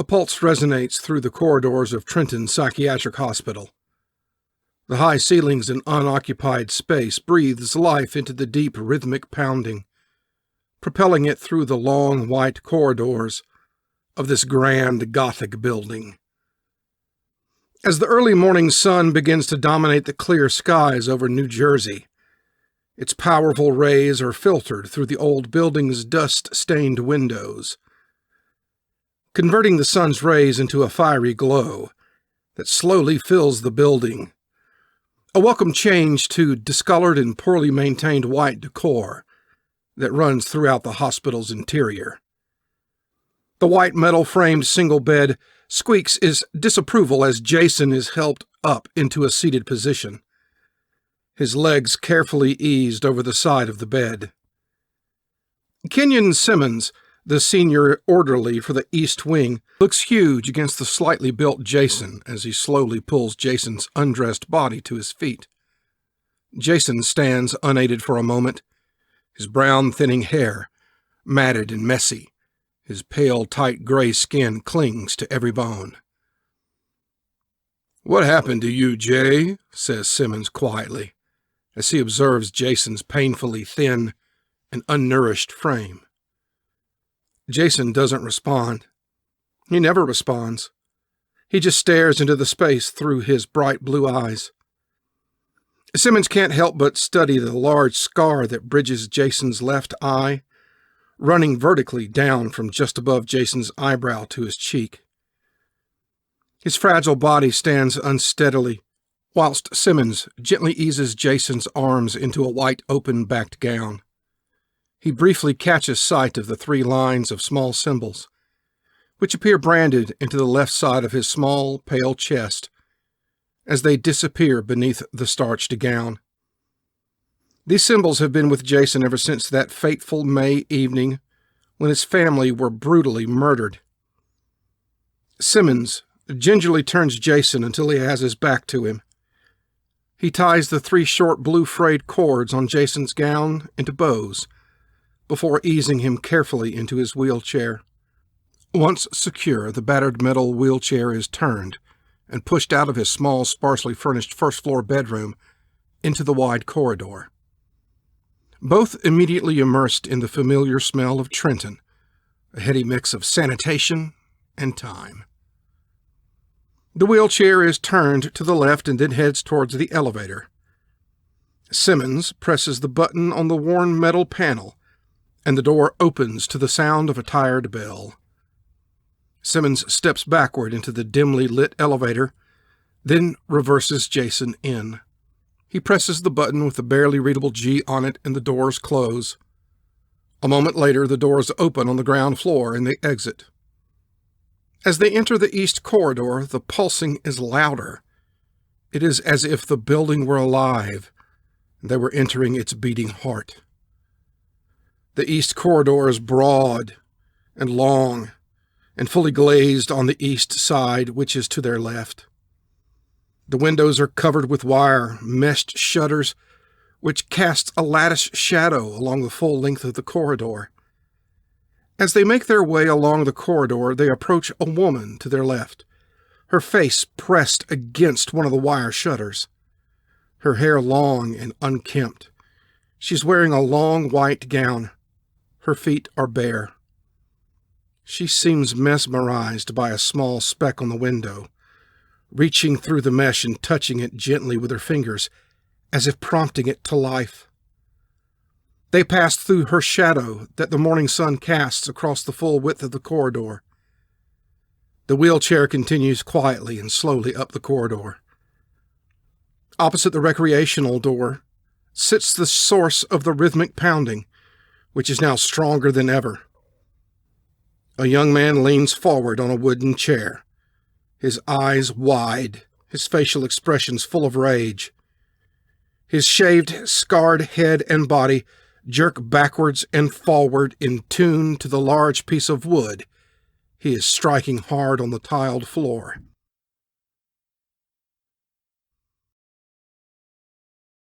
A pulse resonates through the corridors of Trenton Psychiatric Hospital. The high ceilings and unoccupied space breathes life into the deep rhythmic pounding, propelling it through the long white corridors of this grand Gothic building. As the early morning sun begins to dominate the clear skies over New Jersey, its powerful rays are filtered through the old building's dust-stained windows, converting the sun's rays into a fiery glow that slowly fills the building, a welcome change to discolored and poorly maintained white decor that runs throughout the hospital's interior. The white metal-framed single bed squeaks his disapproval as Jason is helped up into a seated position, his legs carefully eased over the side of the bed. Kenyon Simmons, the senior orderly for the East Wing, looks huge against the slightly built Jason as he slowly pulls Jason's undressed body to his feet. Jason stands unaided for a moment, his brown thinning hair matted and messy. His pale, tight gray skin clings to every bone. "What happened to you, Jay?" says Simmons quietly, as he observes Jason's painfully thin and unnourished frame. Jason doesn't respond. He never responds. He just stares into the space through his bright blue eyes. Simmons can't help but study the large scar that bridges Jason's left eye, running vertically down from just above Jason's eyebrow to his cheek. His fragile body stands unsteadily, whilst Simmons gently eases Jason's arms into a white open-backed gown. He briefly catches sight of the 3 lines of small symbols, which appear branded into the left side of his small, pale chest, as they disappear beneath the starched gown. These symbols have been with Jason ever since that fateful May evening when his family were brutally murdered. Simmons gingerly turns Jason until he has his back to him. He ties the 3 short blue frayed cords on Jason's gown into bows before easing him carefully into his wheelchair. Once secure, the battered metal wheelchair is turned and pushed out of his small, sparsely furnished first-floor bedroom into the wide corridor. Both immediately immersed in the familiar smell of Trenton, a heady mix of sanitation and time. The wheelchair is turned to the left and then heads towards the elevator. Simmons presses the button on the worn metal panel, and the door opens to the sound of a tired bell. Simmons steps backward into the dimly lit elevator, then reverses Jason in. He presses the button with the barely readable G on it, and the doors close. A moment later, the doors open on the ground floor, and they exit. As they enter the east corridor, the pulsing is louder. It is as if the building were alive, and they were entering its beating heart. The east corridor is broad and long, and fully glazed on the east side, which is to their left. The windows are covered with wire, meshed shutters, which casts a lattice shadow along the full length of the corridor. As they make their way along the corridor, they approach a woman to their left, her face pressed against one of the wire shutters, her hair long and unkempt. She's wearing a long white gown. Her feet are bare. She seems mesmerized by a small speck on the window, reaching through the mesh and touching it gently with her fingers, as if prompting it to life. They pass through her shadow that the morning sun casts across the full width of the corridor. The wheelchair continues quietly and slowly up the corridor. Opposite the recreational door sits the source of the rhythmic pounding, which is now stronger than ever. A young man leans forward on a wooden chair, his eyes wide, his facial expressions full of rage. His shaved, scarred head and body jerk backwards and forward in tune to the large piece of wood he is striking hard on the tiled floor.